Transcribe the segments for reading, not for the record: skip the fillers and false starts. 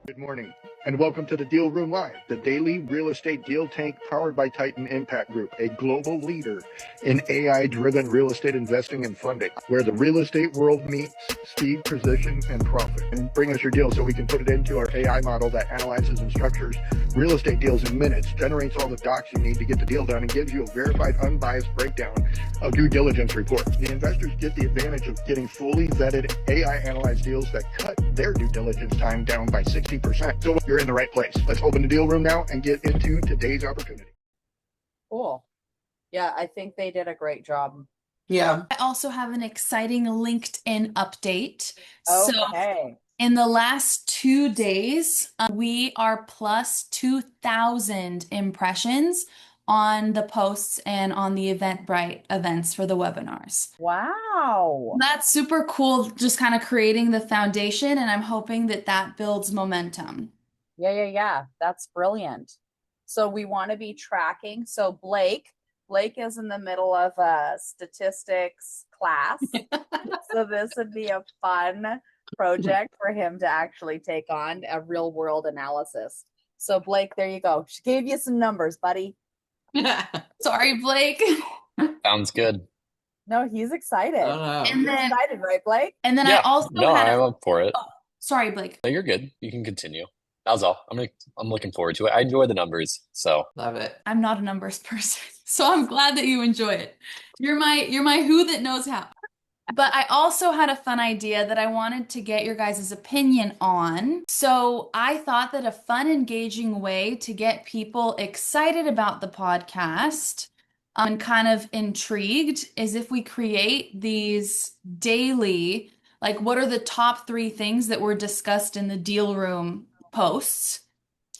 Good morning, and welcome to the Deal Room Live, the daily real estate deal tank powered by Titan Impact Group, a global leader in AI-driven real estate investing and funding, where the real estate world meets speed, precision, and profit. And bring us your deal so we can put it into our AI model that analyzes and structures real estate deals in minutes, generates all the docs you need to get the deal done, and gives you a verified, unbiased breakdown of due diligence report. The investors get the advantage of getting fully vetted AI analyzed deals that cut their due diligence time down by 60%. So you're in the right place. Let's open the deal room now and get into today's opportunity. Cool. Yeah, I think they did a great job. Yeah. I also have an exciting LinkedIn update. So Okay. in the last 2 days, we are plus 2,000 impressions on the posts and on the Eventbrite events for the webinars. Wow. That's super cool, just kind of creating the foundation, and I'm hoping that that builds momentum. Yeah. That's brilliant. So we want to be tracking. So Blake is in the middle of a statistics class. So this would be a fun project for him to actually take on a real world analysis. So Blake, there you go. She gave you some numbers, buddy. Sorry, Blake. Sounds good. No, he's excited. Oh, no. And You're then, excited, right, Blake? and then I Yeah, also no, had I'm up for it. oh, sorry, Blake. No, you're good. You can continue. That was all. I'm looking forward to it. I enjoy the numbers, so Love it. I'm not a numbers person, so I'm glad that you enjoy it. You're my who that knows how. But I also had a fun idea that I wanted to get your guys' opinion on. So I thought that a fun, engaging way to get people excited about the podcast and kind of intrigued is if we create these daily, like what are the top 3 things that were discussed in the deal room posts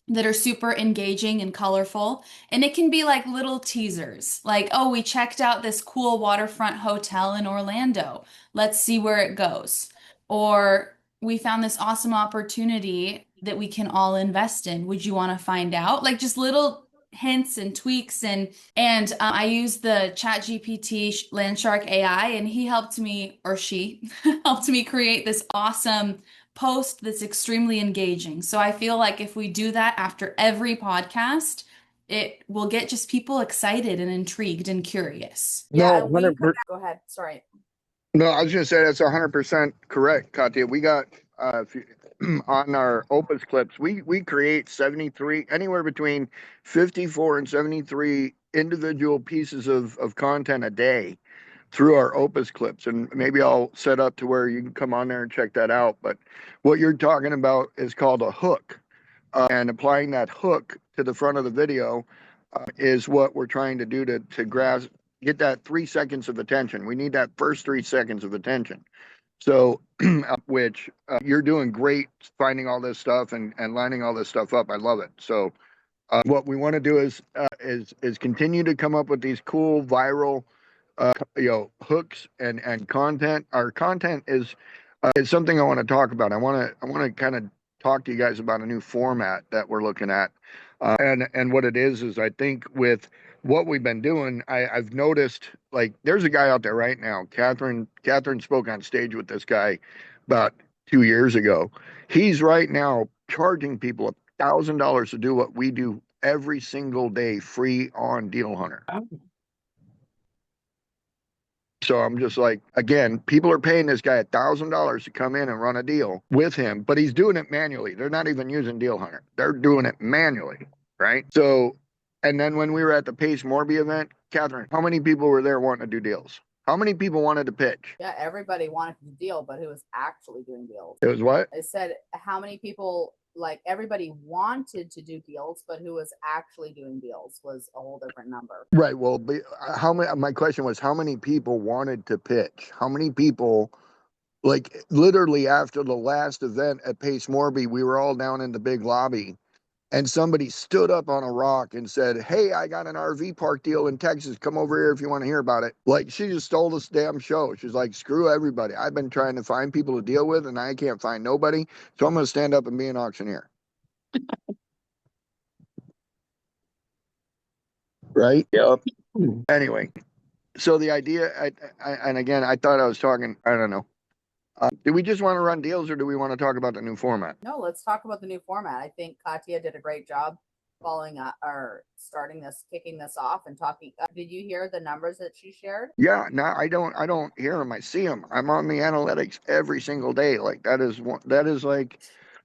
that are super engaging and colorful. And it can be like little teasers, like, oh, we checked out this cool waterfront hotel in Orlando. Let's see where it goes. Or we found this awesome opportunity that we can all invest in. Would you want to find out? Like just little hints and tweaks and I used the ChatGPT Landshark AI and he helped me, or she helped me create this awesome post that's extremely engaging. So I feel like if we do that after every podcast, it will get just people excited and intrigued and curious. Yeah, No, and we 100%. go ahead. Sorry. No, I was going to say that's 100% correct, Katya. We got on our Opus clips, we create 73, anywhere between 54 and 73 individual pieces of content a day through our Opus clips. And maybe I'll set up to where you can come on there and check that out. But what you're talking about is called a hook. And applying that hook to the front of the video is what we're trying to do to grasp, get that 3 seconds of attention. We need that first 3 seconds of attention. So, which you're doing great finding all this stuff and lining all this stuff up. I love it. So, what we want to do is continue to come up with these cool viral, hooks and content. Our content is something I want to talk about. I want to kind of talk to you guys about a new format that we're looking at, and what it is I think with what we've been doing, I've noticed like there's a guy out there right now. Catherine spoke on stage with this guy about 2 years ago. He's right now charging people $1,000 to do what we do every single day, free on Deal Hunter. So I'm just like, again, people are paying this guy $1,000 to come in and run a deal with him, but he's doing it manually. They're not even using Deal Hunter. They're doing it manually, right? So, and then when we were at the Pace Morby event, Catherine, how many people were there wanting to do deals? How many people wanted to pitch? Yeah, everybody wanted to deal, but who was actually doing deals? It was what? I said, how many people, like everybody wanted to do deals, but who was actually doing deals was a whole different number. Right. Well, how many? My question was, how many people wanted to pitch? How many people? Like literally after the last event at Pace Morby, we were all down in the big lobby, and somebody stood up on a rock and said, "Hey, I got an RV park deal in Texas. Come over here if you want to hear about it." Like she just stole this damn show. She's like, "Screw everybody. I've been trying to find people to deal with, and I can't find nobody. So I'm going to stand up and be an auctioneer." Right? Yep. Anyway, so the idea, and again, I thought I was talking, I don't know. Do we just want to run deals or do we want to talk about the new format? No, let's talk about the new format. I think Katya did a great job following up or kicking this off and talking. Did you hear the numbers that she shared? Yeah, no, I don't hear them. I see them. I'm on the analytics every single day. Like that is like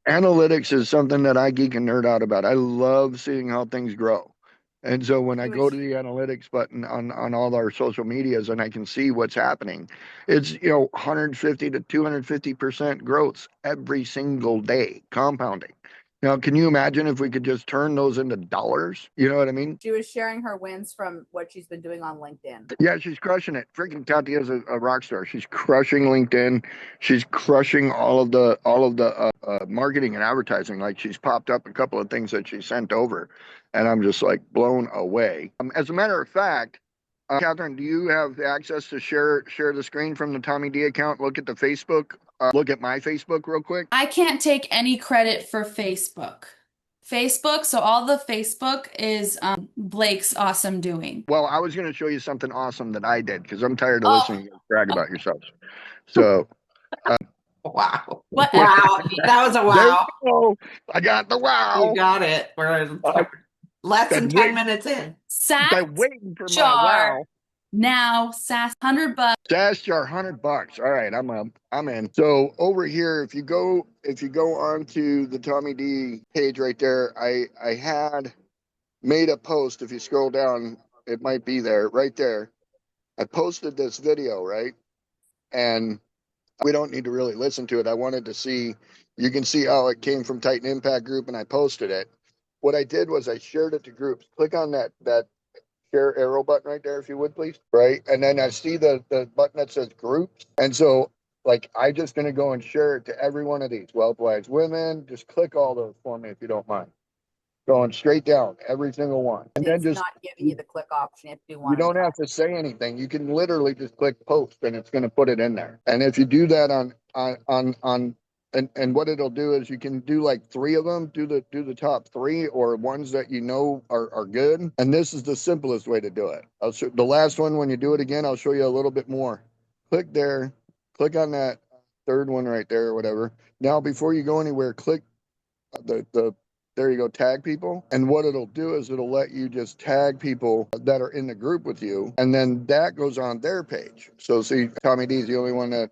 analytics is something that I geek and nerd out about. I love seeing how things grow. And so when I She go was to the analytics button on all our social medias and I can see what's happening, it's 150 to 250% growth every single day, compounding. Now, can you imagine if we could just turn those into dollars? You know what I mean? she was sharing her wins from what she's been doing on LinkedIn. Yeah, she's crushing it. Freaking Tati is a rock star. She's crushing LinkedIn. She's crushing all of the marketing and advertising. Like she's popped up a couple of things that she sent over, and I'm just like blown away. As a matter of fact, Catherine, do you have access to share the screen from the Tommy D account? Look at the Facebook. Look at my Facebook real quick. I can't take any credit for Facebook. So all the Facebook is Blake's awesome doing. Well, I was going to show you something awesome that I did because I'm tired of Oh, listening to you brag about yourselves. So Wow. whatever. Wow. That was a there wow. you go. I got the wow. You got it. We're less than Been 10 waiting, minutes in. Sass been waiting for my jar wow. now, Sass $100. Dash jar $100. All right, I'm in. So over here, if you go onto the Tommy D page right there, I had made a post. If you scroll down, it might be there, right there. I posted this video, right? And we don't need to really listen to it. I wanted to see, you can see how it came from Titan Impact Group and I posted it. What I did was I shared it to groups. Click on that share arrow button right there, if you would, please. Right. And then I see the button that says groups. And so like, I just going to go and share it to every one of these. Wealth Wise Women, just click all those for me if you don't mind. Going straight down, every single one. And then It's just, not giving you the click option. You have to do one you at a don't time. have to say anything. You can literally just click post and it's going to put it in there. And if you do that and what it'll do is you can do like 3 of them, do the top 3 or ones that you know are good. And this is the simplest way to do it. I'll show the last one. When you do it again, I'll show you a little bit more. Click there, click on that 3rd one right there or whatever. Now, before you go anywhere, click there you go, tag people. And what it'll do is it'll let you just tag people that are in the group with you. And then that goes on their page. So see, Tommy D is the only one that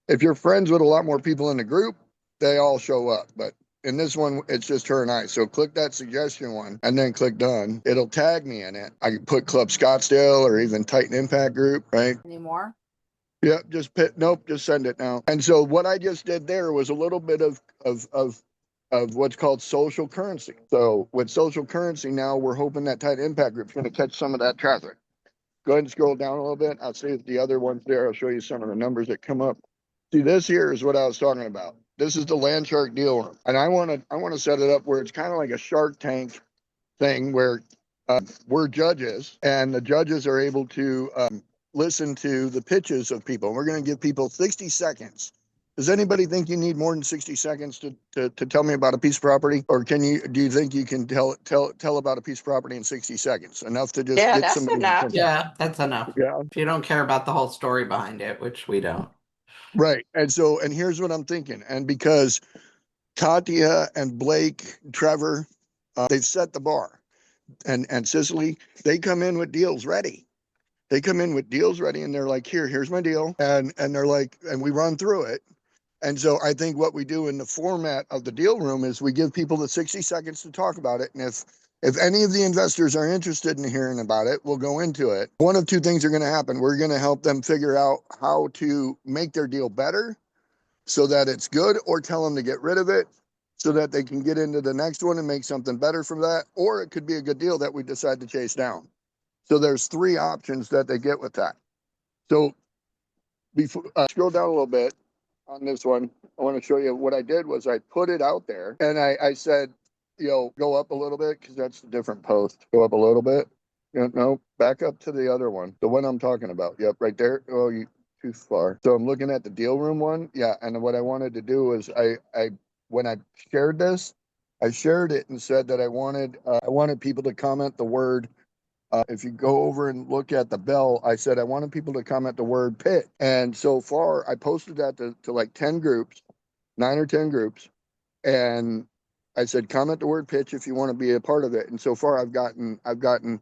if you're friends with a lot more people in the group, they all show up. But in this one, it's just her and I. So click that suggestion one and then click done. It'll tag me in it. I can put Club Scottsdale or even Titan Impact Group, right? Any more? Yep, nope, just send it now. And so what I just did there was a little bit of what's called social currency. So with social currency now, we're hoping that Titan Impact Group is going to catch some of that traffic. Go ahead and scroll down a little bit. I'll see if the other ones there. I'll show you some of the numbers that come up. See, this here is what I was talking about. This is the Land Shark deal room, and I want to set it up where it's kind of like a Shark Tank thing where we're judges, and the judges are able to listen to the pitches of people. We're going to give people 60 seconds. Does anybody think you need more than 60 seconds to tell me about a piece of property? Or do you think you can tell about a piece of property in 60 seconds? Enough to just Yeah, get that's somebody. enough. Yeah, that's enough. Yeah. If you don't care about the whole story behind it, which we don't. Right. And here's what I'm thinking. And because Katya and Blake, Trevor, they've set the bar. And Cicely, they come in with deals ready. And they're like, here's my deal. And they're like, and we run through it. And so I think what we do in the format of the deal room is we give people the 60 seconds to talk about it. And if any of the investors are interested in hearing about it, we'll go into it. One of 2 things are going to happen. We're going to help them figure out how to make their deal better so that it's good, or tell them to get rid of it so that they can get into the next one and make something better from that. Or it could be a good deal that we decide to chase down. So there's 3 options that they get with that. So before scroll down a little bit on this one, I want to show you what I did was I put it out there and I said, go up a little bit because that's a different post. Go up a little bit. No, back up to the other one, the one I'm talking about. Yep, right there. Oh, you too far. So I'm looking at the deal room one. Yeah, and what I wanted to do was when I shared this, I shared it and said that I wanted people to comment the word If you go over and look at the bell, I said I wanted people to comment the word pitch. And so far, I posted that to like 10 groups, 9 or 10 groups. And I said, comment the word pitch if you want to be a part of it. And so far, I've gotten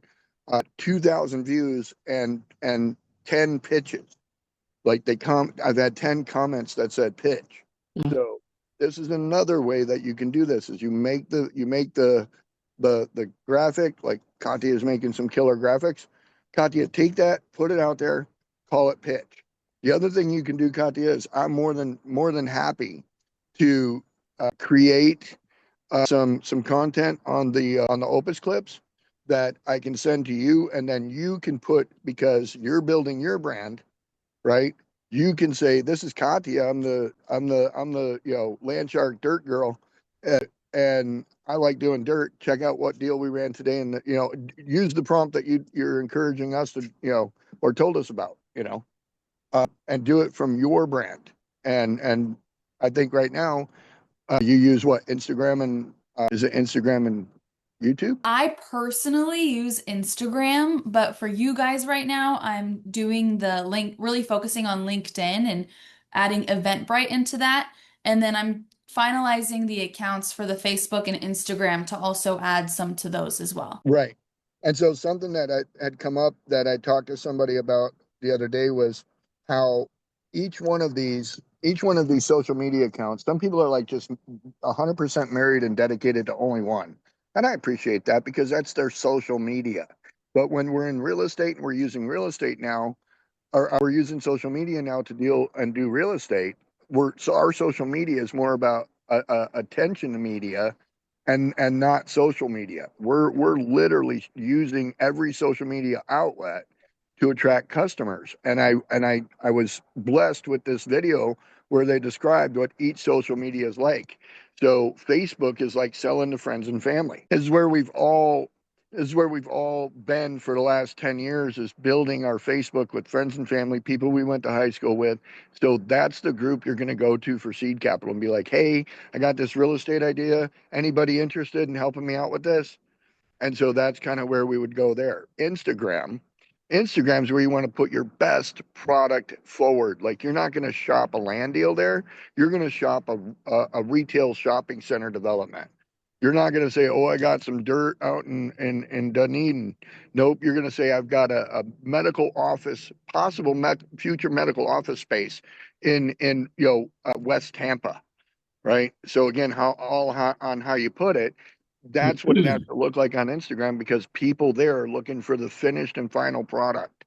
2,000 views and 10 pitches. Like I've had 10 comments that said pitch. Mhm. So this is another way that you can do this is you make the graphic, like Katya is making some killer graphics. Katya, take that, put it out there, call it pitch. The other thing you can do, Katya, is I'm more than happy to create some content on the Opus clips that I can send to you, and then you can put, because you're building your brand, right? You can say, this is Katya. I'm the Landshark dirt girl. And I like doing dirt. Check out what deal we ran today. And, use the prompt that you're encouraging us to, or told us about, and do it from your brand. And I think right now, you use what, Instagram and, is it Instagram and YouTube? I personally use Instagram, but for you guys right now, I'm doing the link, really focusing on LinkedIn and adding Eventbrite into that. And then I'm finalizing the accounts for the Facebook and Instagram to also add some to those as well. Right. And so something that had come up that I talked to somebody about the other day was how each one of these social media accounts, some people are like just 100% married and dedicated to only one. And I appreciate that because that's their social media. But when we're in real estate and we're using real estate now, or we're using social media now to deal and do real estate, so our social media is more about attention to media and not social media. We're literally using every social media outlet to attract customers. And I was blessed with this video where they described what each social media is like. So Facebook is like selling to friends and family. This is where we've all been for the last 10 years, is building our Facebook with friends and family, people we went to high school with. So that's the group you're going to go to for seed capital and be like, hey, I got this real estate idea. Anybody interested in helping me out with this? And so that's kind of where we would go there. Instagram's where you want to put your best product forward. Like, you're not going to shop a land deal there. You're going to shop a retail shopping center development. You're not going to say, oh, I got some dirt out in Dunedin. Nope. You're going to say, I've got a medical office, possible future medical office space in West Tampa, right? So again, on how you put it, that's what it has to look like on Instagram, because people there are looking for the finished and final product.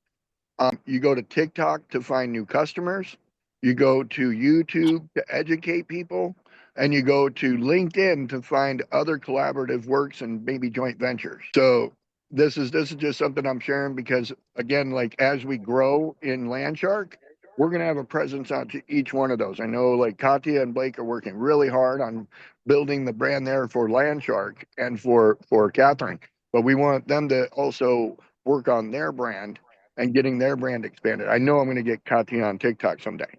You go to TikTok to find new customers. You go to YouTube to educate people. And you go to LinkedIn to find other collaborative works and maybe joint ventures. So this is just something I'm sharing because, again, like as we grow in Landshark, we're going to have a presence on to each one of those. I know like Katya and Blake are working really hard on building the brand there for Landshark and for Catherine, but we want them to also work on their brand and getting their brand expanded. I know I'm going to get Katya on TikTok someday.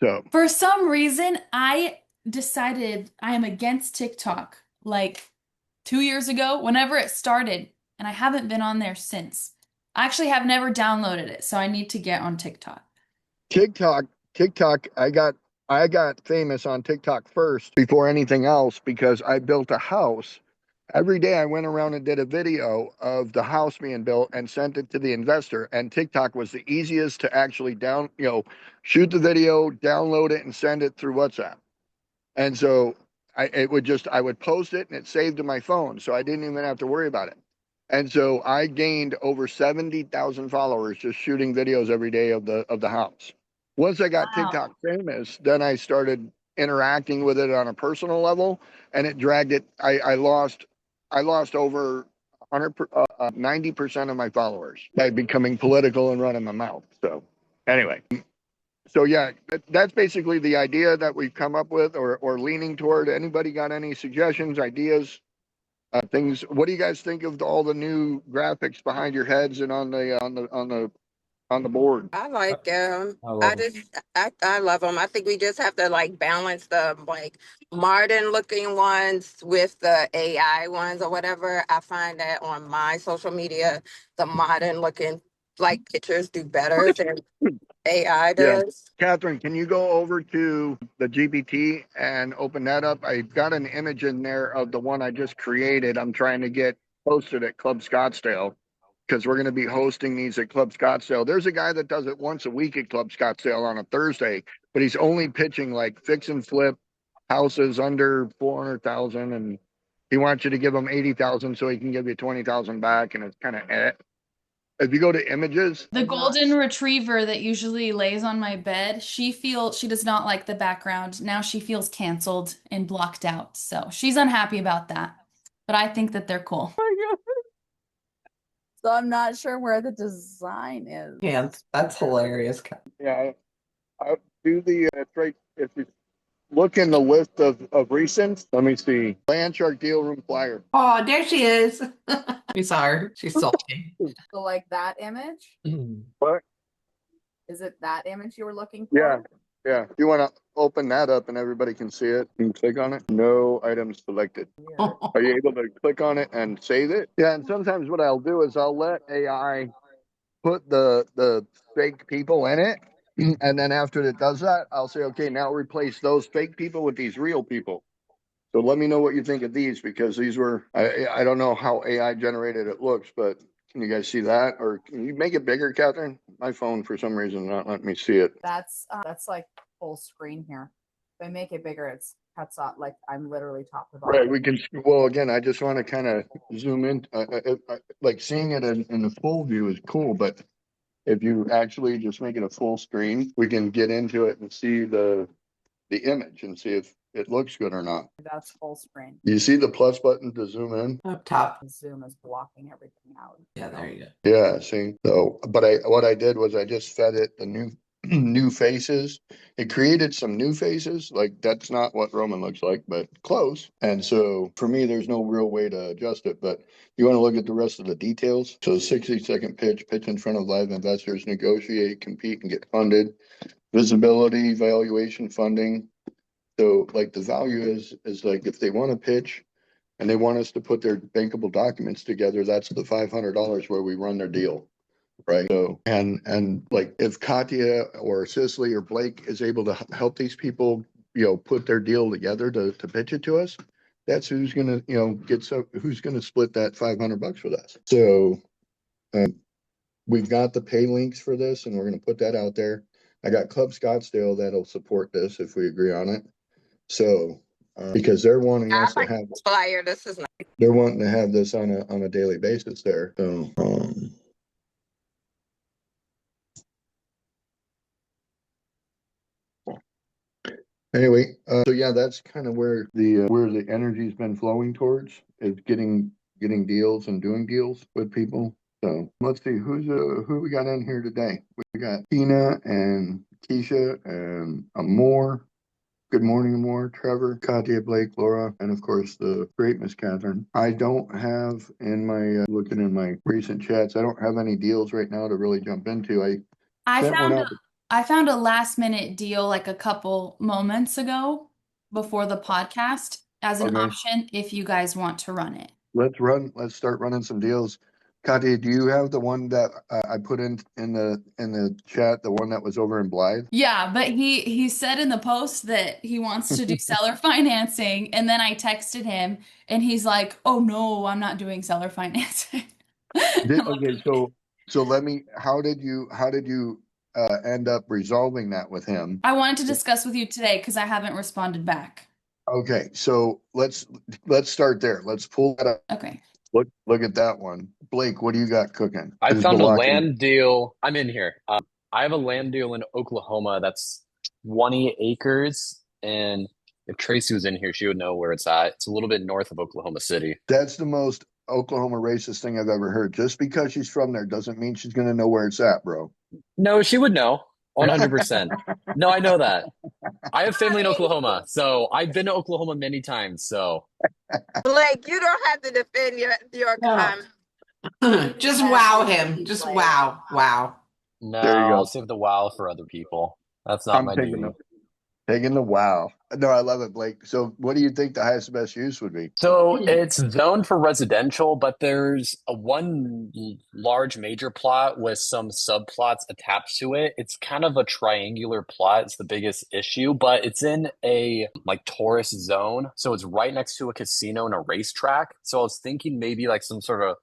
So For some reason, I decided I am against TikTok like 2 years ago, whenever it started, and I haven't been on there since. I actually have never downloaded it, so I need to get on TikTok. TikTok, I got famous on TikTok first before anything else because I built a house. Every day I went around and did a video of the house being built and sent it to the investor. And TikTok was the easiest to actually shoot the video, download it, and send it through WhatsApp. And so I would post it and it saved to my phone. So I didn't even have to worry about it. And so I gained over 70,000 followers just shooting videos every day of the house. Once I got Wow. TikTok famous, then I started interacting with it on a personal level, and it dragged it. I lost over 90% of my followers by becoming political and running my mouth. So anyway. So yeah, that's basically the idea that we've come up with or leaning toward. Anybody got any suggestions, ideas, things? What do you guys think of all the new graphics behind your heads and on the on the board. I like I love I 'em. just I love them. I think we just have to like balance the like modern looking ones with the AI ones or whatever. I find that on my social media, the modern looking like pictures do better than AI Yeah. does. Catherine, can you go over to the GPT and open that up? I've got an image in there of the one I just created. I'm trying to get posted at Club Scottsdale because we're going to be hosting these at Club Scottsdale. There's a guy that does it once a week at Club Scottsdale on a Thursday, but he's only pitching like fix and flip houses under 400,000, and he wants you to give him 80,000 so he can give you 20,000 back, and it's kind of if you go to images, The golden retriever that usually lays on my bed, she does not like the background. Now she feels canceled and blocked out. So she's unhappy about that. But I think that they're cool. So I'm not sure where the design is. Yeah, that's hilarious. yeah, I do the it's right. If you look in the list of recent, let me see. Land Shark Deal Room Flyer. Oh, there she is. We saw her. She's salty. So like that image? What? Is it that image you were looking for? Yeah, yeah. You want to open that up and everybody can see it and click on it? No items selected. Weird. Are you able to click on it and save it? Yeah, and sometimes what I'll do is I'll let AI put the fake people in it. And then after it does that, I'll say, okay, now replace those fake people with these real people. So let me know what you think of these, because these were, I don't know how AI generated it looks, but can you guys see that? Or can you make it bigger, Catherine? My phone, for some reason, not letting me see it. That's like full screen here. If I make it bigger, it's cuts off. Like I'm literally top to bottom. Right, we can, well, again, I just want to kind of zoom in, like seeing it in the full view is cool, but if you actually just make it a full screen, we can get into it and see the image and see if it looks good or not. That's full screen. You see the plus button to zoom in? Up top. Zoom is blocking everything out. Yeah, there you go. Yeah, see, so, but what I did was I just fed it the new new faces. It created some new faces. Like that's not what Roman looks like, but close. And so for me, there's no real way to adjust it, but you want to look at the rest of the details. So 60-second pitch in front of live investors, negotiate, compete, and get funded. Visibility, valuation, funding. So like the value is like if they want to pitch and they want us to put their bankable documents together, that's the $500 where we run their deal. Right. So, and like if Katya or Cicely or Blake is able to help these people, put their deal together to pitch it to us, that's who's going to, who's going to split that $500 with us. So, we've got the pay links for this and we're going to put that out there. I got Club Scottsdale that'll support this if we agree on it. So, because they're wanting I us to like have, this flyer. This is nice. they're wanting to have this on a daily basis there. So, anyway, so yeah, that's kind of where the energy's been flowing towards, is getting deals and doing deals with people. So let's see who we got in here today. We got Tina and Keisha and Amor. Good morning, Amor, Trevor, Katya, Blake, Laura, and of course the great Miss Catherine. I don't have in my looking in my recent chats, I don't have any deals right now to really jump into. I sent one out. found a last minute deal like a couple moments ago before the podcast as an Okay. option if you guys want to run it. Let's start running some deals. Katya, do you have the one that I put in the chat, the one that was over in Blythe? Yeah, but he said in the post that he wants to do seller financing, and then I texted him and he's like, "Oh no, I'm not doing seller financing." Okay, so how did you end up resolving that with him? I wanted to discuss with you today because I haven't responded back. Okay, so let's start there. Let's pull that up. Okay. Look at that one. Blake, what do you got cooking? I Is found a Balaki- land deal. I'm in here. I have a land deal in Oklahoma that's 20 acres. And if Tracy was in here, she would know where it's at. It's a little bit north of Oklahoma City. That's the most Oklahoma racist thing I've ever heard. Just because she's from there doesn't mean she's going to know where it's at, bro. No, she would know. 100%. No, I know that. I have family in Oklahoma, so I've been to Oklahoma many times. So Blake, you don't have to defend your No. Just wow him. Just wow. No, There you go. I'll save the wow for other people. That's not I'm my taking duty. taking the wow. No, I love it, Blake. So what do you think the highest and best use would be? So it's zoned for residential, but there's a large major plot with some subplots attached to it. It's kind of a triangular plot. It's the biggest issue, but it's in a like tourist zone. So it's right next to a casino and a racetrack. So I was thinking maybe like some sort of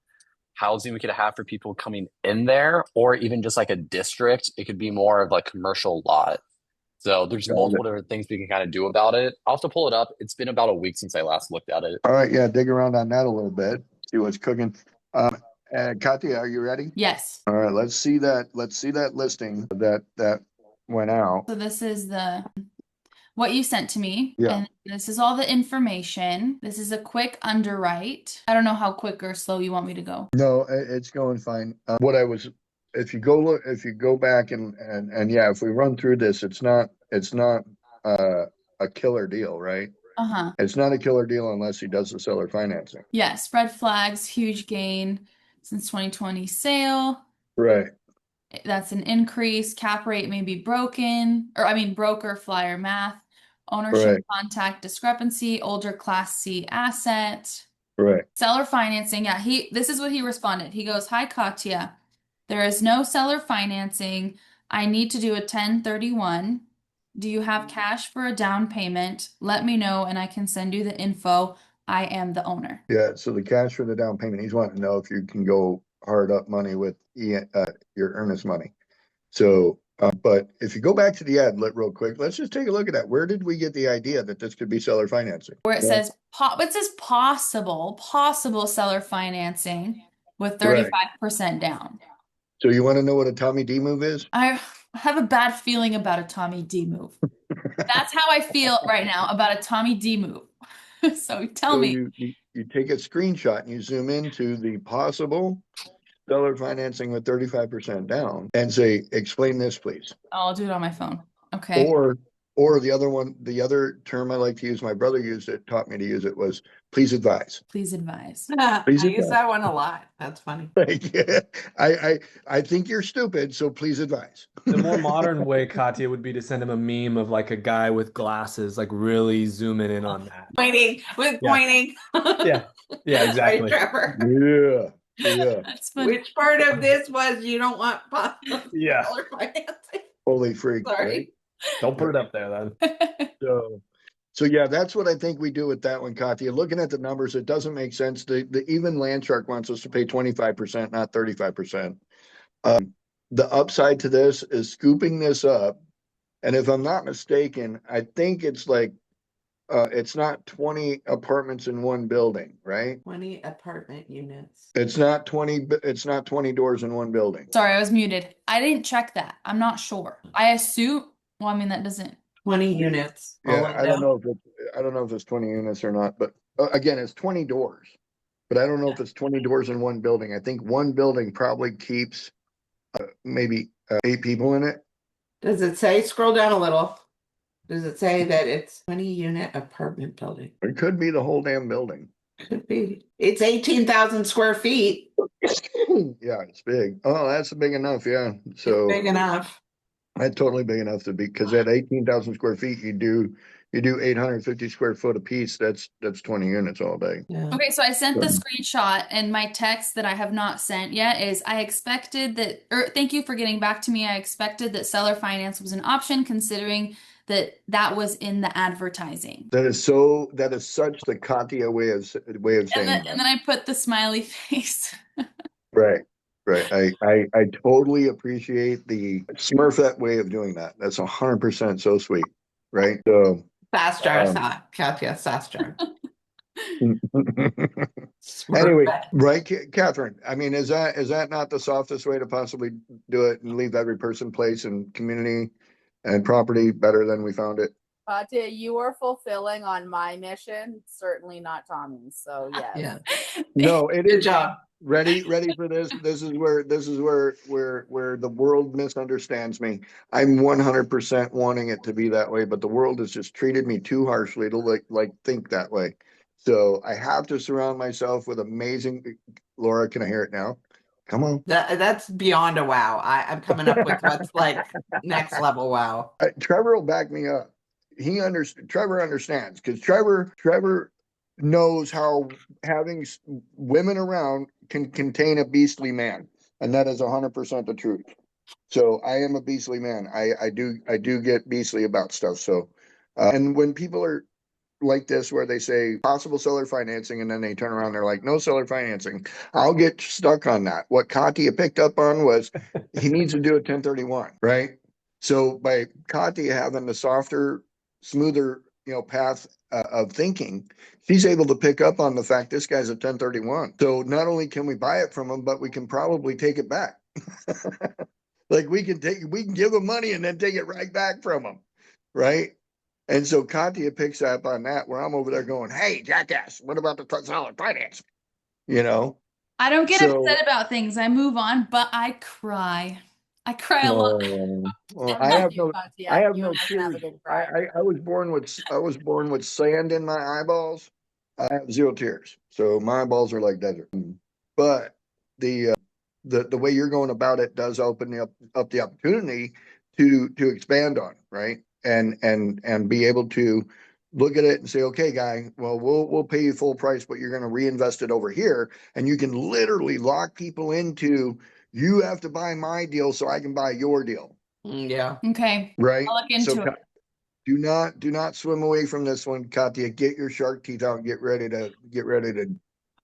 housing we could have for people coming in there, or even just like a district. It could be more of like commercial lot. So there's Got it. multiple different things we can kind of do about it. I'll have to pull it up. It's been about a week since I last looked at it. All right, yeah, dig around on that a little bit, see what's cooking. Katya, are you ready? Yes. All right, let's see that listing that went out. So this is the what you sent to me. Yeah. And this is all the information. This is a quick underwrite. I don't know how quick or slow you want me to go. No, it's going fine. If you go back and yeah, if we run through this, it's not a killer deal, right? Uh-huh. It's not a killer deal unless he does the seller financing. Yes, red flags, huge gain since 2020 sale. Right. That's an increase. Cap rate may be broken, or I mean broker flyer math. Ownership Right. contact discrepancy, older Class C asset. Right. Seller financing. Yeah, this is what he responded. He goes, "Hi Katya. There is no seller financing. I need to do a 1031. Do you have cash for a down payment? Let me know and I can send you the info. I am the owner." Yeah, so the cash for the down payment, he's wanting to know if you can go hard up money with your earnest money. So, but if you go back to the ad real quick, let's just take a look at that. Where did we get the idea that this could be seller financing? Where it says possible seller financing with 35% down. So you want to know what a Tommy D move is? I have a bad feeling about a Tommy D move. That's how I feel right now about a Tommy D move. So tell me. You take a screenshot and you zoom into the possible seller financing with 35% down and say, explain this, please. I'll do it on my phone. Okay. Or the other term I like to use, my brother used it, taught me to use it, was please advise. Please advise. I Please use advise. that one a lot. That's funny. Like, I think you're stupid, so please advise. The more modern way, Katya, would be to send him a meme of like a guy with glasses, like really zooming in on that. Pointing with Yeah. pointing. Yeah, yeah, exactly. Right, Trevor. Yeah. That's funny. Which part of this was you don't want possible Yeah, seller financing? Holy freak. Sorry. Right? don't put it up there then. So yeah, that's what I think we do with that one, Katya. Looking at the numbers, it doesn't make sense. Even Landshark wants us to pay 25%, not 35%. The upside to this is scooping this up. And if I'm not mistaken, I think it's like, it's not 20 apartments in one building, right? 20 apartment units. It's not 20 doors in one building. Sorry, I was muted. I didn't check that. I'm not sure. I assume, well, I mean, that doesn't. 20 units. Yeah, I don't know if it's 20 units or not, but again, it's 20 doors. But I don't know if it's 20 doors in one building. I think one building probably keeps maybe 8 people in it. Does it say, scroll down a little. Does it say that it's 20 unit apartment building? It could be the whole damn building. Could be. It's 18,000 square feet. Yeah, it's big. Oh, that's big enough. Yeah. So Big enough. that's totally big enough to be, because at 18,000 square feet, you do 850 square foot a piece. That's 20 units all day. Yeah. Okay, so I sent the screenshot, and my text that I have not sent yet is I expected that, or thank you for getting back to me. I expected that seller finance was an option, considering that was in the advertising. That is such the Katya way of saying And that. then I put the smiley face. Right. I totally appreciate the Smurfette way of doing that. That's 100% so sweet. Right. So Sastra, Katya, Sastra. anyway, right, Catherine. I mean, is that not the softest way to possibly do it and leave every person, place, and community and property better than we found it? Katya, you are fulfilling on my mission, certainly not Tommy's. So yes. Yeah. No, it Good is. job. Ready for this? This is where the world misunderstands me. I'm 100% wanting it to be that way, but the world has just treated me too harshly to like think that way. So I have to surround myself with amazing. Laura, can I hear it now? Come on. That's beyond a wow. I'm coming up with what's like next level wow. Trevor will back me up. Trevor understands because Trevor knows how having women around can contain a beastly man, and that is 100% the truth. So I am a beastly man. I do get beastly about stuff. So, and when people are like this, where they say possible seller financing, and then they turn around, they're like, no seller financing, I'll get stuck on that. What Katya picked up on was he needs to do a 1031, right? So by Katya having the softer, smoother, path of thinking, she's able to pick up on the fact this guy's a 1031. So not only can we buy it from him, but we can probably take it back. Like we can give him money and then take it right back from him, right? And so Katya picks up on that, where I'm over there going, hey, jackass, what about the solid finance? I don't get So- upset about things. I move on, but I cry. I cry a lot. Well, And I have you, no, Katya, I have you no and I can have a tears. good cry. I was born with sand in my eyeballs. I have 0 tears, so my eyeballs are like desert. But the way you're going about it does open up the opportunity to expand on, right? And be able to look at it and say, okay, guy, well, we'll pay you full price, but you're going to reinvest it over here, and you can literally lock people into, you have to buy my deal so I can buy your deal, Yeah. Okay. right? I'll look into it. Do not swim away from this one, Katya. Get your shark teeth out and get ready to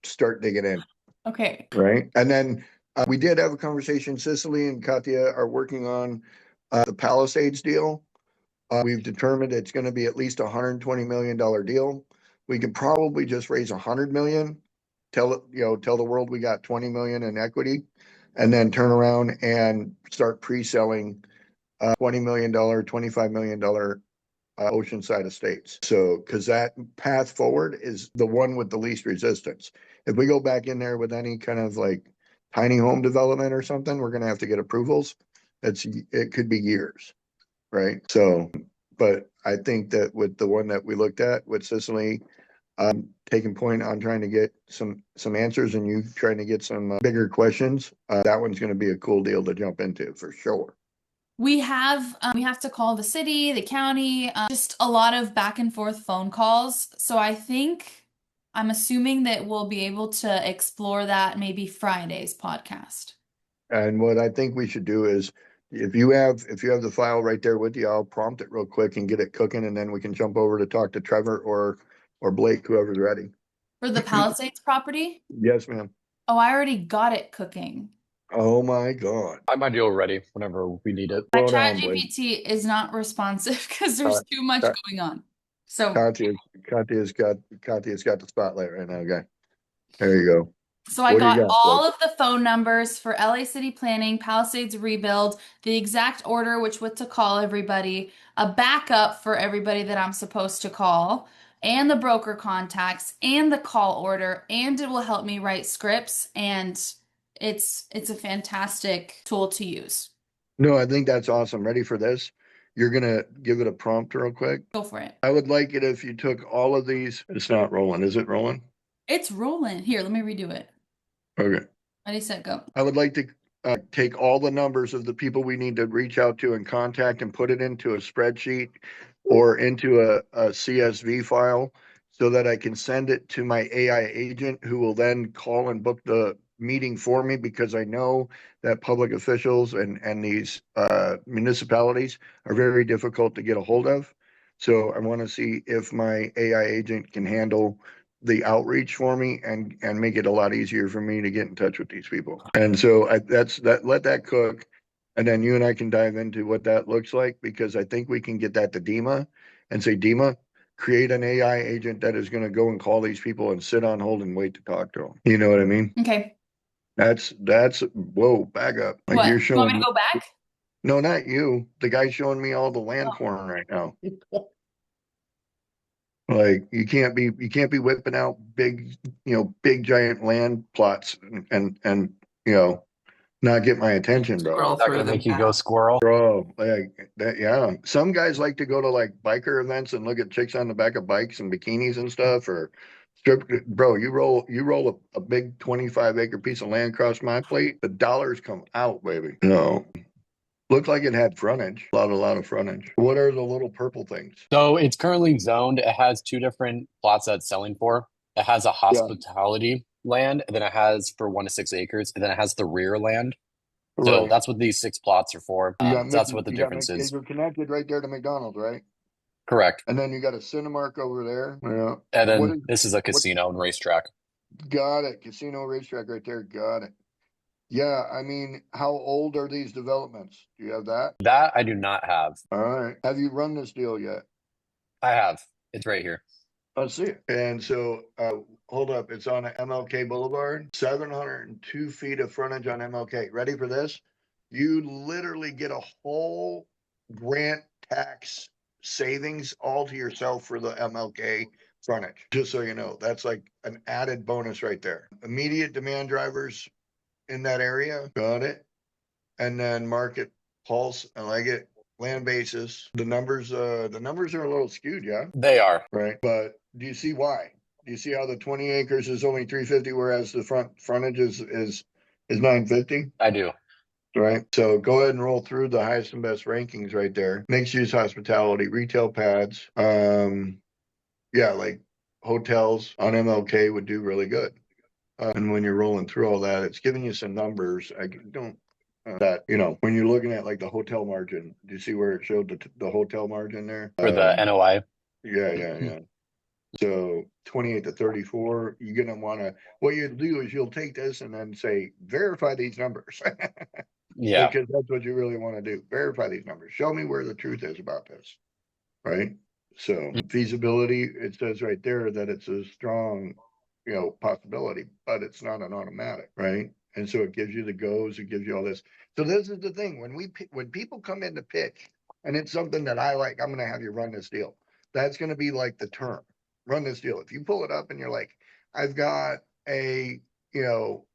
start digging in. Okay. Right. And then we did have a conversation. Cicely and Katya are working on the Palisades deal. We've determined it's going to be at least $120 million deal. We could probably just raise 100 million, tell the world we got 20 million in equity, and then turn around and start pre-selling $20 million, $25 million oceanside estates. So, because that path forward is the one with the least resistance. If we go back in there with any kind of like tiny home development or something, we're going to have to get approvals. It could be years, right? So, but I think that with the one that we looked at with Cicely, taking point on trying to get some answers, and you trying to get some bigger questions, that one's going to be a cool deal to jump into for sure. We have to call the city, the county, just a lot of back and forth phone calls. So I'm assuming that we'll be able to explore that maybe Friday's podcast. And what I think we should do is, if you have the file right there with you, I'll prompt it real quick and get it cooking, and then we can jump over to talk to Trevor or Blake, whoever's ready. For the Palisades property? Yes, ma'am. Oh, I already got it cooking. Oh my God. I might be all ready whenever we need it. My Slow down, Blake. ChatGPT is not responsive because there's too much going on. So Katya's got the spotlight right now, guy. There you go. So I What do you got got, all Blake? of the phone numbers for LA City Planning, Palisades Rebuild, the exact order what to call everybody, a backup for everybody that I'm supposed to call, and the broker contacts and the call order, and it will help me write scripts, and it's a fantastic tool to use. No, I think that's awesome. Ready for this? You're gonna give it a prompt real quick. Go for it. I would like it if you took all of these. It's not rolling. Is it rolling? It's rolling. Here, let me redo it. Okay. Ready, set, go. I would like to take all the numbers of the people we need to reach out to and contact and put it into a spreadsheet or into a CSV file so that I can send it to my AI agent, who will then call and book the meeting for me, because I know that public officials and these municipalities are very difficult to get a hold of. So I want to see if my AI agent can handle the outreach for me and make it a lot easier for me to get in touch with these people. And so let that cook. And then you and I can dive into what that looks like, because I think we can get that to Dima and say, Dima, create an AI agent that is going to go and call these people and sit on hold and wait to talk to them. You know what I mean? Okay. That's whoa, back up. Like What? you're You want showing me to go back? No, not you. The guy's showing me all the land corn right now. Like you can't be whipping out big giant land plots and not get my attention, bro. Scroll Is that through gonna them make you now. go squirrel? Bro, like that, yeah. Some guys like to go to like biker events and look at chicks on the back of bikes and bikinis and stuff, or Bro, you roll a big 25-acre piece of land across my plate, the dollars come out, baby. No. Looked like it had frontage, a lot of frontage. What are the little purple things? So it's currently zoned. It has two different plots that it's selling for. It has a Yeah, hospitality land, and then it has for 1 to 6 acres, and then it has the rear land. So right. that's what these 6 plots are for. That's what the You got difference is. you're connected right there to McDonald's, right? Correct. And then you got a Cinemark over there. Yeah. And What then is this is a what? casino and racetrack. Got it. Casino racetrack right there. Got it. Yeah, I mean, how old are these developments? Do you have that? That I do not have. All right. Have you run this deal yet? I have. It's right here. Let's see it. And so, hold up. It's on MLK Boulevard, 702 feet of frontage on MLK. Ready for this? You literally get a whole grant tax savings all to yourself for the MLK frontage. Just so you know, that's like an added bonus right there. Immediate demand drivers in that area. Got it. And then market pulse. I like it. Land basis. The numbers are a little skewed, yeah. They are. Right. But do you see why? Do you see how the 20 acres is only 350, whereas the frontage is 950? I do. Right. So go ahead and roll through the highest and best rankings right there. Mixed use hospitality, retail pads. Yeah, like hotels on MLK would do really good. And when you're rolling through all that, it's giving you some numbers. I don't that, when you're looking at like the hotel margin, do you see where it showed the hotel margin there? For the NOI. Yeah. So 28 to 34, you're gonna wanna, what you'll do is you'll take this and then say, verify these numbers. Yeah. Because that's what you really want to do. Verify these numbers. Show me where the truth is about this. Right. So feasibility, it says right there that it's a strong, possibility, but it's not an automatic, right? And so it gives you the goes, it gives you all this. So this is the thing, when people come in to pitch, and it's something that I like, I'm gonna have you run this deal. That's gonna be like the term, run this deal. If you pull it up and you're like, I've got a,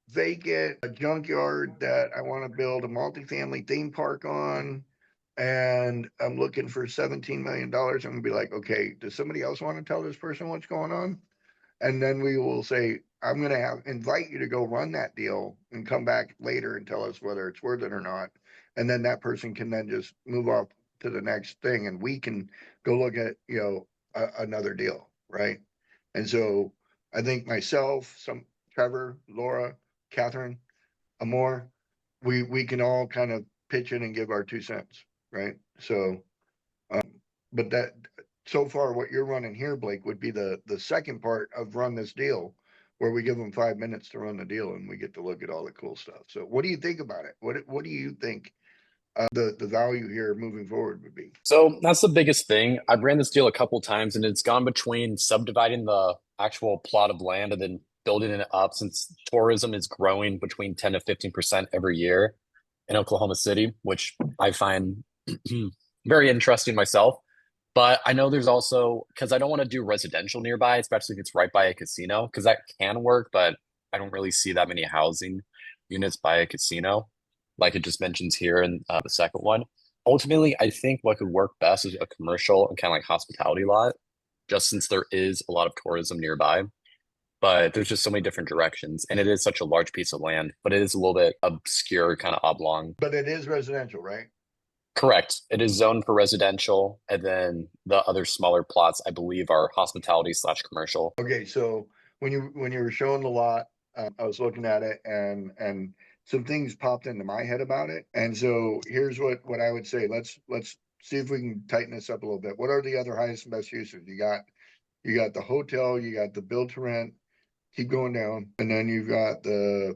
vacant a junkyard that I want to build a multifamily theme park on, and I'm looking for $17 million. I'm gonna be like, okay, does somebody else want to tell this person what's going on? And then we will say, I'm gonna invite you to go run that deal and come back later and tell us whether it's worth it or not. And then that person can then just move off to the next thing, and we can go look at, another deal, right? And so I think myself, Trevor, Laura, Catherine, Amor, we can all kind of pitch in and give our 2 cents, right? So, but that so far what you're running here, Blake, would be the second part of run this deal, where we give them 5 minutes to run the deal and we get to look at all the cool stuff. So, what do you think about it? What do you think the value here moving forward would be? So that's the biggest thing. I ran this deal a couple times, and it's gone between subdividing the actual plot of land and then building it up, since tourism is growing between 10 to 15% every year in Oklahoma City, which I find very interesting myself. But I know there's also, because I don't want to do residential nearby, especially if it's right by a casino, because that can work, but I don't really see that many housing units by a casino, like it just mentions here in the second one. Ultimately, I think what could work best is a commercial and kind of like hospitality lot, just since there is a lot of tourism nearby. But there's just so many different directions, and it is such a large piece of land, but it is a little bit obscure, kind of oblong. But it is residential, right? Correct. It is zoned for residential, and then the other smaller plots, I believe, are hospitality/commercial. Okay, so when you were showing the lot, I was looking at it, and some things popped into my head about it. And so here's what I would say. Let's see if we can tighten this up a little bit. What are the other highest and best uses? You got the hotel, you got the build to rent. Keep going down, and then you've got the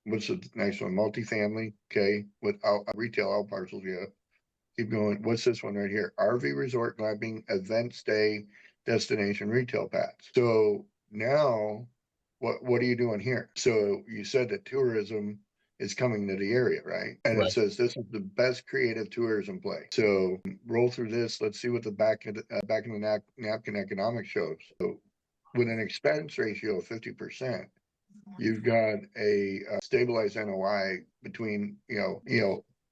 what's the next one? Multifamily, okay, with retail out parcels, yeah. Keep going. What's this one right here? RV resort, glamping, event stay, destination, retail pads. So now, what are you doing here? So you said that tourism is coming to the area, right? And Right. it says this is the best creative tourism play. So roll through this. Let's see what the back of the napkin economics shows. So with an expense ratio of 50%. You've got a stabilized NOI between,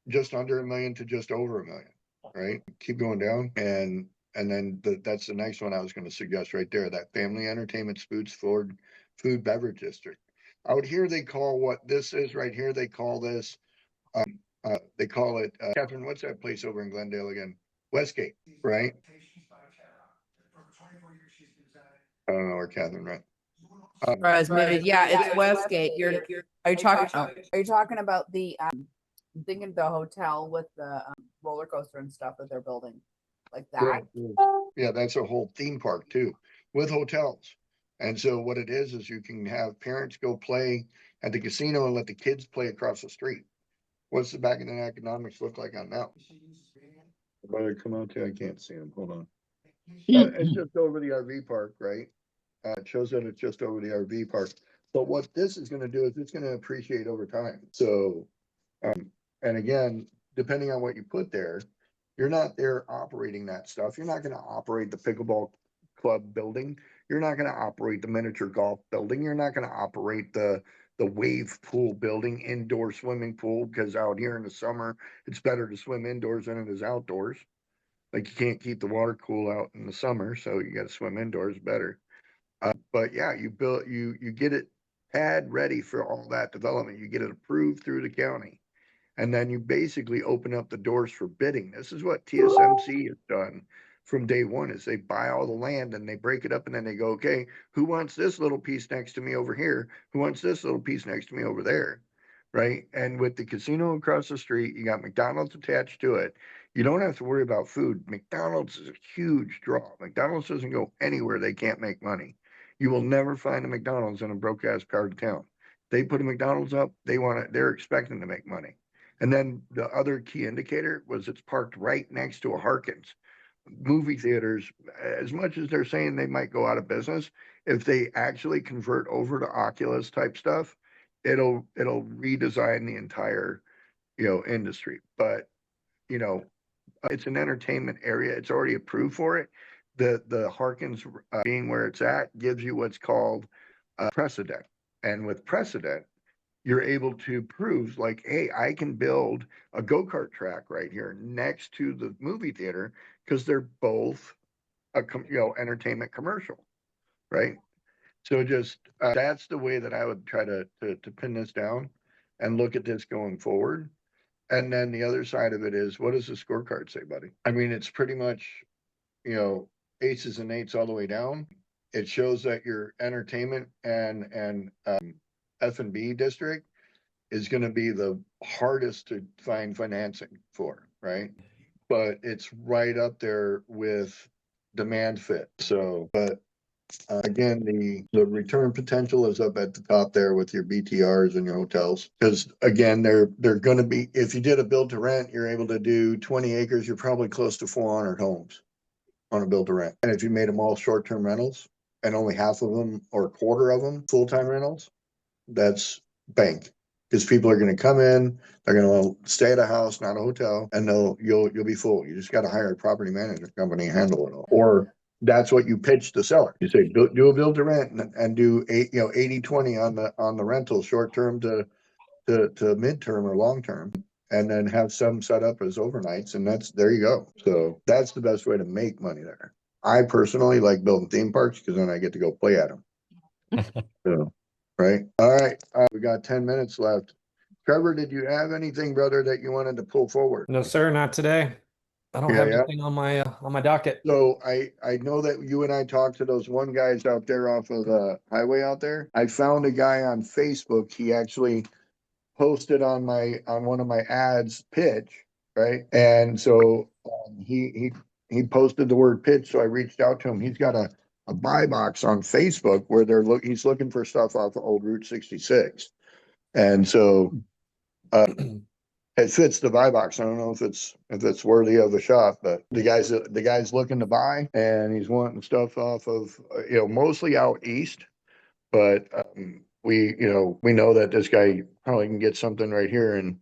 just under $1 million to just over $1 million, right? Keep going down. And And then that's the next one I was gonna suggest right there, that family entertainment sports food beverage district. Out here, they call what this is right here, they call this, they call it, Catherine, what's that place over in Glendale again? Westgate, right? I don't know where Catherine went. Yeah, it's Westgate. Are you talking about the I'm thinking the hotel with the roller coaster and stuff that they're building, like that? Yeah, that's a whole theme park too, with hotels. And so what it is you can have parents go play at the casino and let the kids play across the street. What's the back of the economics look like on that? Better come out there, I can't see them, hold on. It's just over the RV park, right? It shows that it's just over the RV park. But what this is gonna do is it's gonna appreciate over time. So, and again, depending on what you put there, you're not there operating that stuff. You're not gonna operate the pickleball club building. You're not gonna operate the miniature golf building. You're not gonna operate the wave pool building, indoor swimming pool, because out here in the summer, it's better to swim indoors than it is outdoors. Like you can't keep the water cool out in the summer, so you gotta swim indoors better. But yeah, you get it pad ready for all that development. You get it approved through the county. And then you basically open up the doors for bidding. This is what TSMC has done from day one is they buy all the land and they break it up and then they go, okay, who wants this little piece next to me over here? Who wants this little piece next to me over there? Right. And with the casino across the street, you got McDonald's attached to it. You don't have to worry about food. McDonald's is a huge draw. McDonald's doesn't go anywhere they can't make money. You will never find a McDonald's in a broke ass part of town. They put a McDonald's up, they're expecting to make money. And then the other key indicator was it's parked right next to a Harkins. Movie theaters, as much as they're saying they might go out of business, if they actually convert over to Oculus type stuff, it'll redesign the entire, industry. But, it's an entertainment area. It's already approved for it. The Harkins being where it's at gives you what's called precedent. And with precedent, you're able to prove like, hey, I can build a go-kart track right here next to the movie theater because they're both entertainment commercial, right? So just that's the way that I would try to pin this down and look at this going forward. And then the other side of it is, what does the scorecard say, buddy? I mean, it's pretty much, aces and eights all the way down. It shows that your entertainment and F&B district is going to be the hardest to find financing for, right? But it's right up there with demand fit. So, but again, the return potential is up at the top there with your BTRs and your hotels. Because again, they're going to be, if you did a build to rent, you're able to do 20 acres, you're probably close to 400 homes on a build to rent. And if you made them all short-term rentals and only half of them or a quarter of them full-time rentals, that's bank. Because people are going to come in, they're going to stay at a house, not a hotel, and you'll be full. You just got to hire a property management company and handle it all. Or that's what you pitch the seller. You say, do a build to rent and do 80-20 on the rental, short term to midterm or long term, and then have some set up as overnights, and there you go. So that's the best way to make money there. I personally like building theme parks because then I get to go play at them. So, right. All right. We got 10 minutes left. Trevor, did you have anything, brother, that you wanted to pull forward? No, sir, not today. I don't have anything on my docket. So I know that you and I talked to those one guys out there off of the highway out there. I found a guy on Facebook. He actually posted on one of my ads pitch, right? And so he posted the word pitch. So I reached out to him. He's got a buy box on Facebook where he's looking for stuff off of old Route 66. And so it fits the buy box. I don't know if it's worthy of a shot, but the guy's looking to buy, and he's wanting stuff off of mostly out east, but we know that this guy probably can get something right here in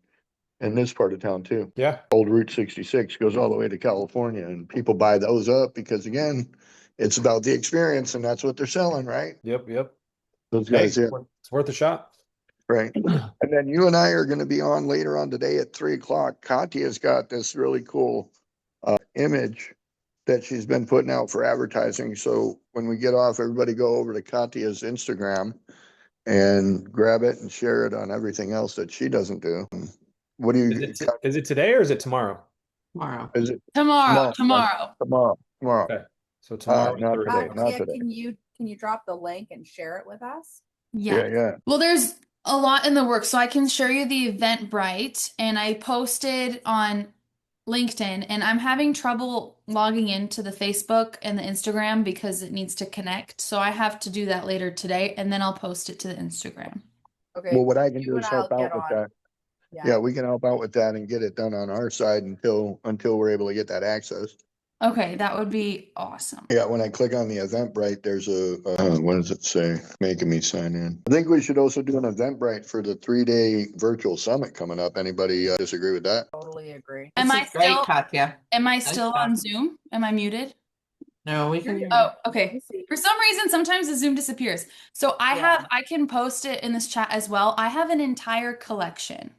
this part of town too. Yeah, old Route 66 goes all the way to California, and people buy those up because again, it's about the experience, and that's what they're selling, right? Yep. Those guys, yeah. It's worth a shot. Right. And then you and I are going to be on later on today at 3:00. Katya's got this really cool image that she's been putting out for advertising. So when we get off, everybody go over to Katya's Instagram and grab it and share it on everything else that she doesn't do. What do you, Is it today or is it tomorrow? Tomorrow. is it Tomorrow. tomorrow? Tomorrow. Okay. So tomorrow, not Thursday. today, not Katia, today. can you drop the link and share it with us? Yeah. Yeah. Well, there's a lot in the works, so I can show you the Eventbrite, and I posted on LinkedIn, and I'm having trouble logging into the Facebook and the Instagram because it needs to connect. So I have to do that later today, and then I'll post it to the Instagram. Okay. Well, what I can you do and is I'll help out get with on. that. Yeah, we can help out with that and get it done on our side until we're able to get that access. Okay, that would be awesome. Yeah, when I click on the Eventbrite, there's what does it say? Making me sign in. I think we should also do an Eventbrite for the 3-day virtual summit coming up. Anybody disagree with that? Totally agree. Am This I is great, still Katya. on job. Zoom? Am I muted? No, we can hear you. Oh, okay. For some reason, sometimes the Zoom disappears. So Yeah. I can post it in this chat as well. I have an entire collection.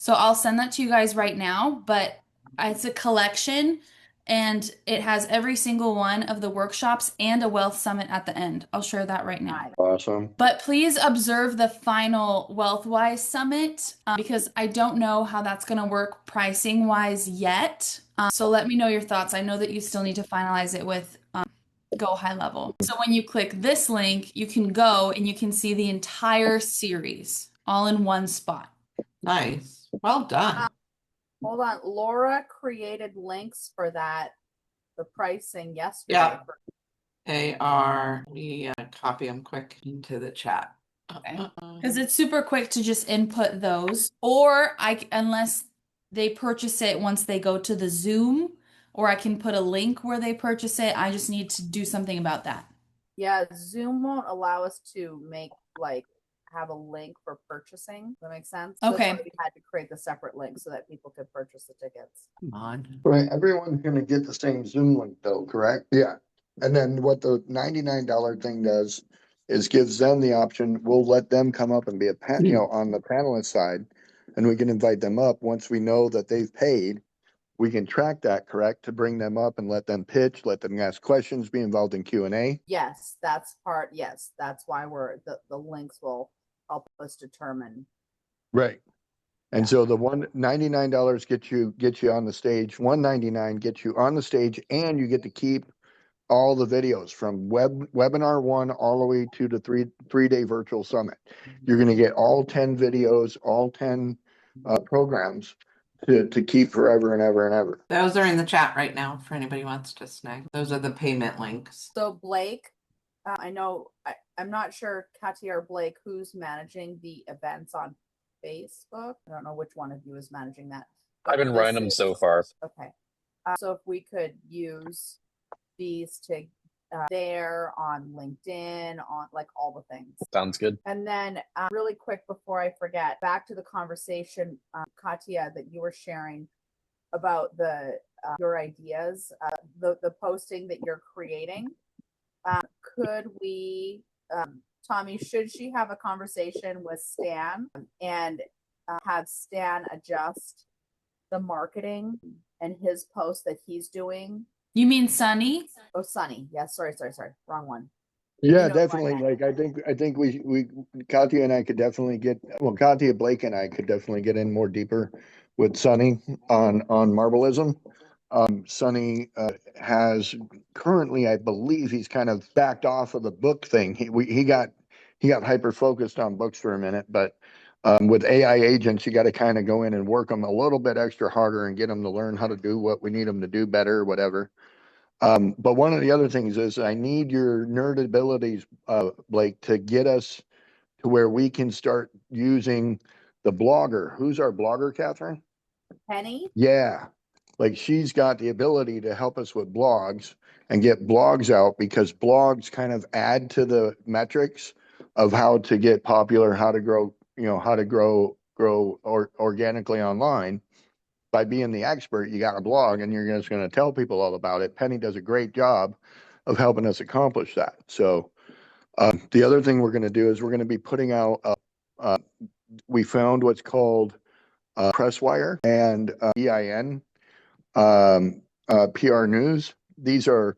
So I'll send that to you guys right now, but it's a collection and it has every single one of the workshops and a wealth summit at the end. I'll share that right now. Nice. Awesome. But please observe the final WealthWise summit because I don't know how that's going to work pricing wise yet. So let me know your thoughts. I know that you still need to finalize it with Go High Level. So when you click this link, you can go and you can see the entire series all in one spot. Nice. Well done. Hold on. Laura created links for that, the pricing yesterday. Yeah. They are, we copy them quick into the chat. Okay. Because it's super quick to just input those, or unless they purchase it once they go to the Zoom, or I can put a link where they purchase it. I just need to do something about that. Yeah, Zoom won't allow us to have a link for purchasing. Does that make sense? Okay. That's why we had to create the separate link so that people could purchase the tickets. Come on. Right, everyone's gonna get the same Zoom link though, correct? Yeah. And then what the $99 thing does is gives them the option, we'll let them come up and be on the panelist side. And we can invite them up. Once we know that they've paid, we can track that, correct? To bring them up and let them pitch, let them ask questions, be involved in Q&A. Yes, that's why the links will help us determine. Right. And so the $99 gets you on the stage, $199 gets you on the stage, and you get to keep all the videos from webinar 1 all the way to the three-day virtual summit. You're going to get all 10 videos, all 10 programs to keep forever and ever and ever. Those are in the chat right now for anybody who wants to snag. Those are the payment links. So Blake, I know I'm not sure, Katia or Blake, who's managing the events on Facebook. I don't know which one of you is managing that. I've been running them so far. Okay. So if we could use these to there on LinkedIn, on all the things. Sounds good. And then really quick before I forget, back to the conversation, Katia, that you were sharing about your ideas, the posting that you're creating. Could we, Tommy, should she have a conversation with Stan and have Stan adjust the marketing and his post that he's doing? You mean Sunny? Oh, Sunny. Yeah, sorry. Wrong one. Yeah, You know definitely. what I think we Katia and I could definitely Katia, Blake and I could definitely get in more deeper with Sunny on Marbleism. Sunny has currently, I believe he's kind of backed off of the book thing. He got hyper focused on books for a minute, but with AI agents, you got to kind of go in and work them a little bit extra harder and get them to learn how to do what we need them to do better, or whatever. But one of the other things is I need your nerd abilities, Blake, to get us to where we can start using the blogger. Who's our blogger, Catherine? Penny? Yeah. Like she's got the ability to help us with blogs and get blogs out, because blogs kind of add to the metrics of how to get popular, how to grow, organically online. By being the expert, you got a blog and you're just going to tell people all about it. Penny does a great job of helping us accomplish that. So the other thing we're going to do is we're going to be putting out, we found what's called Presswire and EIN, PR News. these are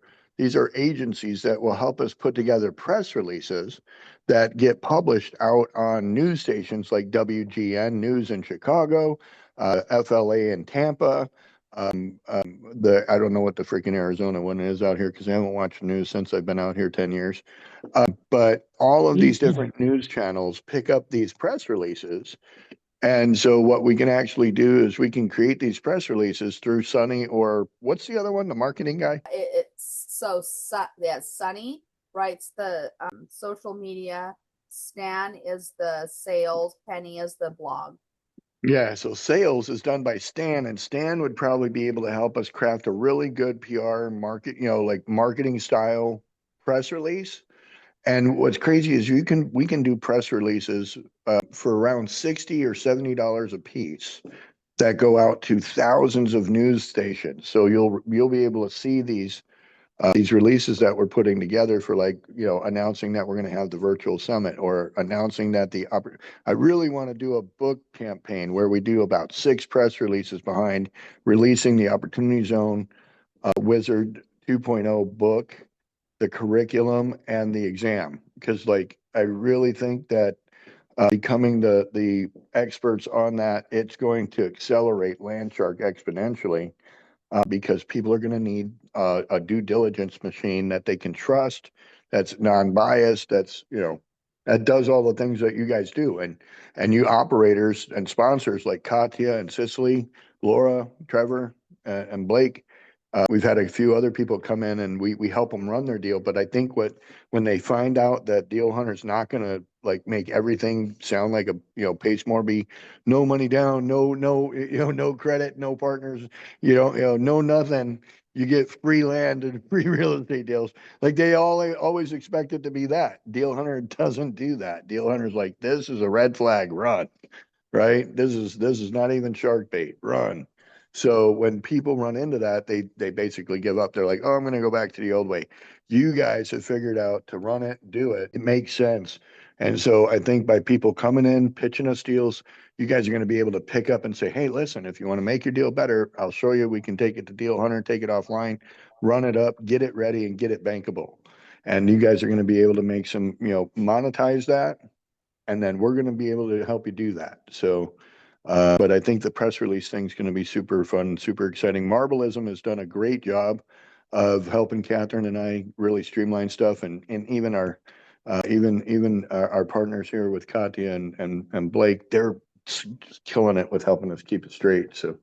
agencies that will help us put together press releases that get published out on news stations like WGN News in Chicago, FLA in Tampa. I don't know what the freaking Arizona one is out here because I haven't watched the news since I've been out here 10 years. But all of these different news channels pick up these press releases. And so what we can actually do is we can create these press releases through Sunny, or what's the other one, the marketing guy? Sunny writes the social media. Stan is the sales. Penny is the blog. Yeah, so sales is done by Stan, and Stan would probably be able to help us craft a really good PR like marketing style press release. And what's crazy is we can do press releases for around $60 or $70 a piece that go out to thousands of news stations. So you'll be able to see these releases that we're putting together for, like, announcing that we're going to have the virtual summit, or announcing that I really want to do a book campaign where we do about 6 press releases behind releasing the Opportunity Zone Wizard 2.0 book, the curriculum, and the exam. Because, like, I really think that becoming the experts on that, it's going to accelerate Landshark exponentially. Because people are going to need a due diligence machine that they can trust, that's non-biased, that does all the things that you guys do. And you operators and sponsors like Katya and Cicely, Laura, Trevor, and Blake, we've had a few other people come in and we help them run their deal. But I think when they find out that Deal Hunter's not going to, like, make everything sound like Pace Morby, no money down, no credit, no partners, no nothing. You get free land and free real estate deals. Like, they always expect it to be that. Deal Hunter doesn't do that. Deal Hunter's like, this is a red flag, run, right? This is not even shark bait, run. So when people run into that, they basically give up. They're like, oh, I'm going to go back to the old way. You guys have figured out to run it, do it. It makes sense. And so I think by people coming in, pitching us deals, you guys are going to be able to pick up and say, hey, listen, if you want to make your deal better, I'll show you. We can take it to Deal Hunter, take it offline, run it up, get it ready, and get it bankable. And you guys are going to be able to make some, monetize that. And then we're going to be able to help you do that. So, but I think the press release thing's going to be super fun, super exciting. Marbleism has done a great job of helping Catherine and I really streamline stuff, and even our our partners here with Katya and Blake, they're just killing it with helping us keep it straight. So,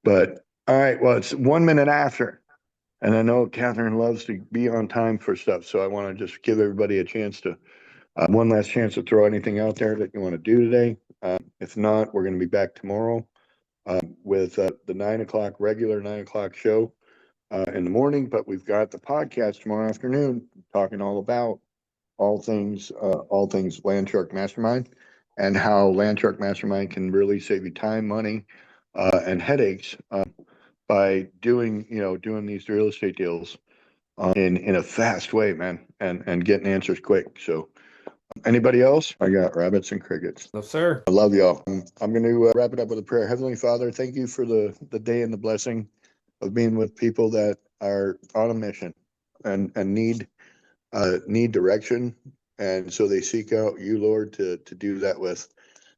but all right, well, it's 1 minute after, and I know Catherine loves to be on time for stuff, so I want to just give everybody a chance to one last chance to throw anything out there that you want to do today. If not, we're going to be back tomorrow with the 9 o'clock, regular 9 o'clock show in the morning. But we've got the podcast tomorrow afternoon talking all things Landshark Mastermind, and how Landshark Mastermind can really save you time, money, and headaches by doing these real estate deals in a fast way, man, and getting answers quick. So. Anybody else? I got rabbits and crickets. No, sir. I love y'all. I'm going to wrap it up with a prayer. Heavenly Father, thank you for the day and the blessing of being with people that are on a mission and need direction. And so they seek out you, Lord, to do that with.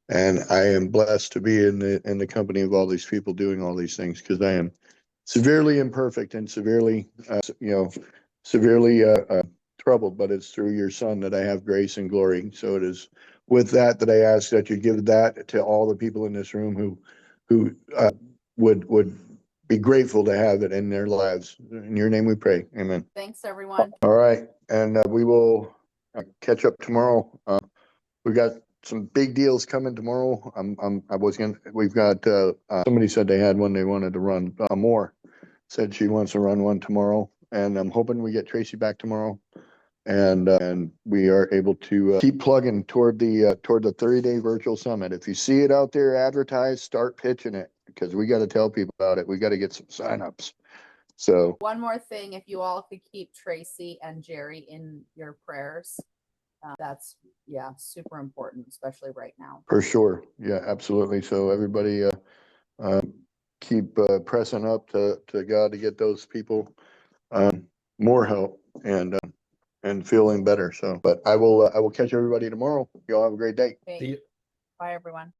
And I am blessed to be in the company of all these people doing all these things, because I am severely imperfect and severely troubled, but it's through your Son that I have grace and glory. So it is with that I ask that you give that to all the people in this room who would be grateful to have it in their lives. In your name we pray. Amen. Thanks, everyone. All right. And we will catch up tomorrow. We got some big deals coming tomorrow. We've got, somebody said they had one they wanted to run. More said she wants to run one tomorrow. And I'm hoping we get Tracy back tomorrow. And we are able to keep plugging toward the 30-day virtual summit. If you see it out there advertised, start pitching it, because we got to tell people about it. We got to get some signups. So one more thing, if you all could keep Tracy and Jerry in your prayers, that's super important, especially right now. For sure, yeah, absolutely. So everybody, keep pressing up to God to get those people more help and feeling better. So, but I will catch everybody tomorrow. Y'all have a great day. Okay. See you. Bye, everyone.